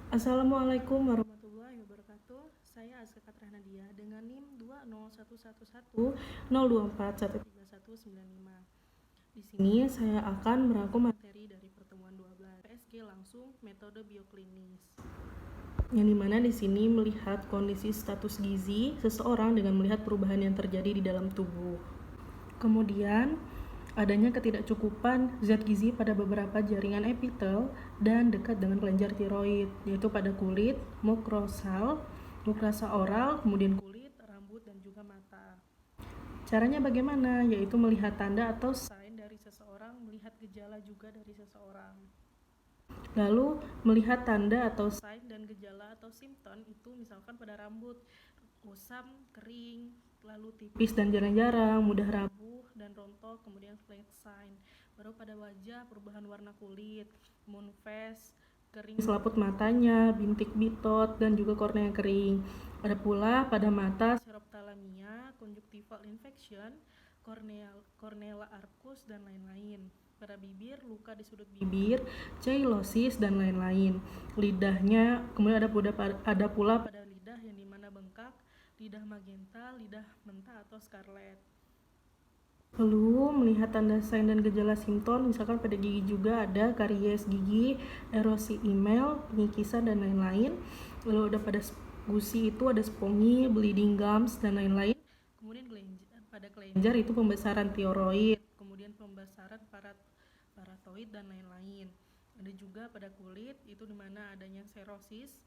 Assalamualaikum warahmatullahi wabarakatuh. Saya Azka Katrah Nadia dengan NIM 2011102413195. Di sini saya akan merangkum materi dari pertemuan 12 PSG langsung metode bioklinis. Yang dimana di sini melihat kondisi status gizi seseorang dengan melihat perubahan yang terjadi di dalam tubuh. Kemudian adanya ketidakcukupan zat gizi pada beberapa jaringan epitel dan dekat dengan kelenjar tiroid, yaitu pada kulit, mukosa oral, kemudian kulit, rambut, dan juga mata. Caranya bagaimana? Yaitu melihat tanda atau sign dari seseorang, melihat gejala juga dari seseorang. Lalu melihat tanda atau sign dan gejala atau simptom itu misalkan pada rambut, kusam, kering, lalu tipis dan jarang-jarang, mudah rapuh dan rontok, kemudian flat sign. Baru pada wajah perubahan warna kulit, moon face, kering selaput matanya, bintik bitot, dan juga kornea kering. Ada pula pada mata serophthalmia, conjunctival infection, corneal arcus, dan lain-lain. Pada bibir, luka di sudut bibir, cheilosis, dan lain-lain. Lidahnya, kemudian ada pula pada lidah yang dimana bengkak, lidah magenta, lidah mentah atau scarlet. Lalu melihat tanda sign dan gejala simptom, misalkan pada gigi juga ada karies gigi, erosi email, penyikisan, dan lain-lain. Lalu ada pada gusi itu ada spongy, bleeding gums, dan lain-lain. Kemudian pada kelenjar itu pembesaran tiroid, kemudian pembesaran paratoid, dan lain-lain. Ada juga pada kulit itu dimana adanya serosis,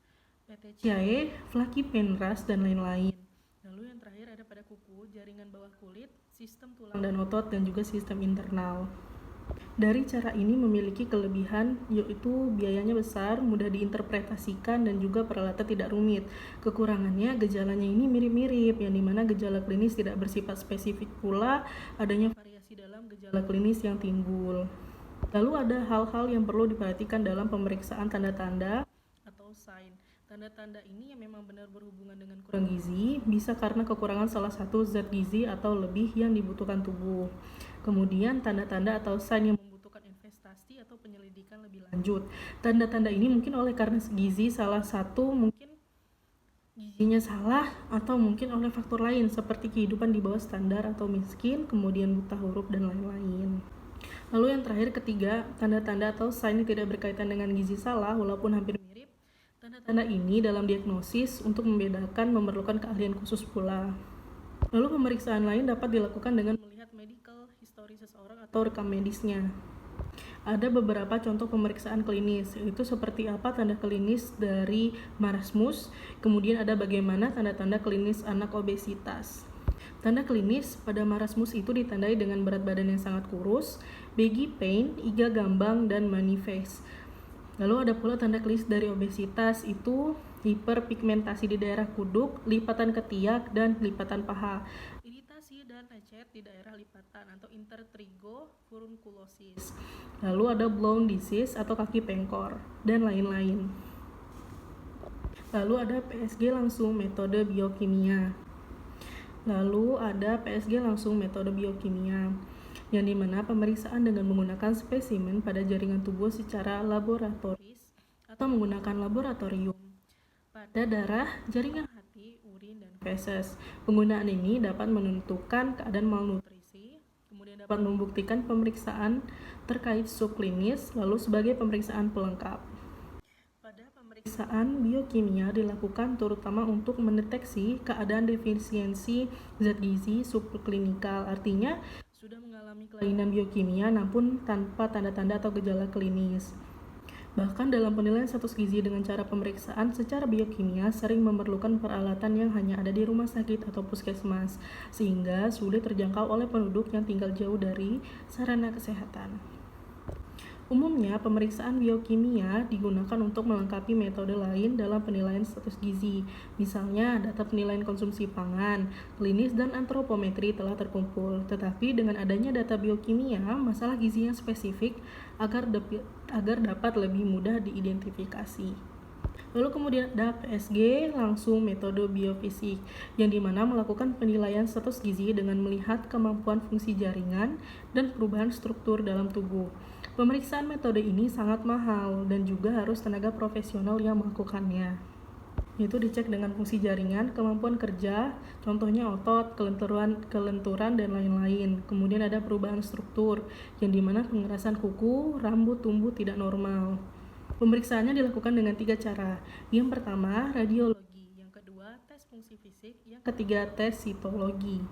petechiae, flaky penras, dan lain-lain. Lalu yang terakhir ada pada kuku, jaringan bawah kulit, sistem tulang dan otot, dan juga sistem internal. Dari cara ini memiliki kelebihan yaitu biayanya besar, mudah diinterpretasikan, dan juga peralatan tidak rumit. Kekurangannya gejalanya ini mirip-mirip, yang dimana gejala klinis tidak bersifat spesifik, pula adanya variasi dalam gejala klinis yang timbul. Lalu ada hal-hal yang perlu diperhatikan dalam pemeriksaan tanda-tanda atau sign. Tanda-tanda ini yang memang benar berhubungan dengan kurang gizi, bisa karena kekurangan salah satu zat gizi atau lebih yang dibutuhkan tubuh. Kemudian tanda-tanda atau sign yang membutuhkan investasi atau penyelidikan lebih lanjut. Tanda-tanda ini mungkin oleh karena gizi salah satu, mungkin gizinya salah, atau mungkin oleh faktor lain seperti kehidupan di bawah standar atau miskin, kemudian buta huruf, dan lain-lain. Lalu yang terakhir ketiga, tanda-tanda atau sign tidak berkaitan dengan gizi salah walaupun hampir mirip. Tanda-tanda ini dalam diagnosis untuk membedakan memerlukan keahlian khusus pula. Lalu pemeriksaan lain dapat dilakukan dengan melihat medical history seseorang atau rekam medisnya. Ada beberapa contoh pemeriksaan klinis, yaitu seperti apa tanda klinis dari marasmus, kemudian ada bagaimana tanda-tanda klinis anak obesitas. Tanda klinis pada marasmus itu ditandai dengan berat badan yang sangat kurus, baggy pain, iga gambang, dan manifest. Lalu ada pula tanda klinis dari obesitas itu hiperpigmentasi di daerah kuduk, lipatan ketiak, dan lipatan paha. Iritasi dan lecet di daerah lipatan atau intertrigo furunculosis. Lalu ada blown disease atau kaki pengkor, dan lain-lain. Lalu ada PSG langsung metode biokimia. Lalu ada PSG langsung metode biokimia, yang dimana pemeriksaan dengan menggunakan spesimen pada jaringan tubuh secara laboratoris atau menggunakan laboratorium pada darah, jaringan hati, urin, dan feses. Penggunaan ini dapat menentukan keadaan malnutrisi, kemudian dapat membuktikan pemeriksaan terkait subklinis, lalu sebagai pemeriksaan pelengkap. Pemeriksaan biokimia dilakukan terutama untuk mendeteksi keadaan defisiensi zat gizi subklinikal, artinya sudah mengalami kelainan biokimia namun tanpa tanda-tanda atau gejala klinis. Bahkan dalam penilaian status gizi dengan cara pemeriksaan secara biokimia sering memerlukan peralatan yang hanya ada di rumah sakit atau puskesmas, sehingga sulit terjangkau oleh penduduk yang tinggal jauh dari sarana kesehatan. Umumnya, pemeriksaan biokimia digunakan untuk melengkapi metode lain dalam penilaian status gizi. Misalnya, data penilaian konsumsi pangan, klinis, dan antropometri telah terkumpul. Tetapi dengan adanya data biokimia, masalah gizi yang spesifik agar dapat lebih mudah diidentifikasi. Lalu kemudian ada PSG langsung metode biofisik, yang dimana melakukan penilaian status gizi dengan melihat kemampuan fungsi jaringan dan perubahan struktur dalam tubuh. Pemeriksaan metode ini sangat mahal dan juga harus tenaga profesional yang melakukannya. Yaitu dicek dengan fungsi jaringan, kemampuan kerja, contohnya otot, kelenturan, dan lain-lain. Kemudian ada perubahan struktur, yang dimana pengerasan kuku, rambut tumbuh tidak normal. Pemeriksaannya dilakukan dengan 3 cara. Yang pertama, radiologi. Yang kedua, tes fungsi fisik. Yang ketiga, tes sitologi.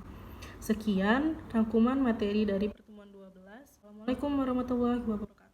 Sekian rangkuman materi dari pertemuan 12. Assalamualaikum warahmatullahi wabarakatuh.